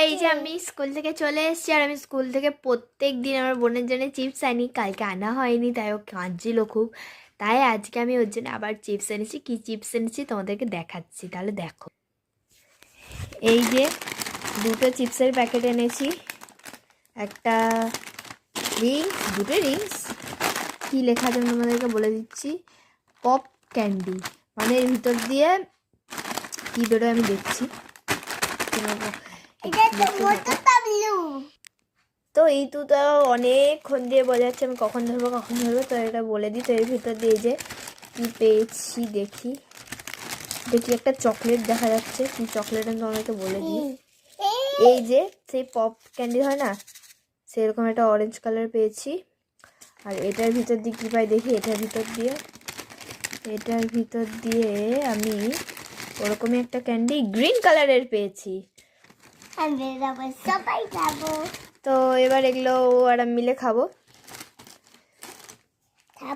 এই যে আমি স্কুল থেকে চলে এসেছি, আর আমি স্কুল থেকে প্রত্যেক দিন আমার বোনের জন্য চিপস আনি। কালকে আনা হয়নি, তাই ও কাঁদছিল খুব। তাই আজকে আমি ওর জন্য আবার চিপস এনেছি। কি চিপস এনেছি তোমাদেরকে দেখাচ্ছি, তাহলে দেখো। এই যে দুটো চিপসের প্যাকেট এনেছি, একটা রিংস, দুটো রিংস। কী লেখা আছে আমি তোমাদেরকে বলে দিচ্ছি, পপ ক্যান্ডি। মানে এর ভিতর দিয়ে কী বেরোয় আমি দেখছি। তো এই তো অনেকক্ষণ দিয়ে বোঝাচ্ছে আমি কখন ধরবো কখন ধরবো, তো এটা বলে দিই। তো এর ভিতর দিয়ে যে কী পেয়েছি দেখি, দেখি একটা চকলেট দেখা যাচ্ছে। কি চকলেট আমি তোমাকে বলে দিই। এই যে সেই পপ ক্যান্ডি হয় না, সেরকম একটা অরেঞ্জ কালার পেয়েছি। আর এটার ভিতর দিয়ে কী পাই দেখি, এটার ভিতর দিয়ে আমি ওরকমই একটা ক্যান্ডি গ্রিন কালারের পেয়েছি। তো এবার এগুলো আর আমি মিলে খাবো।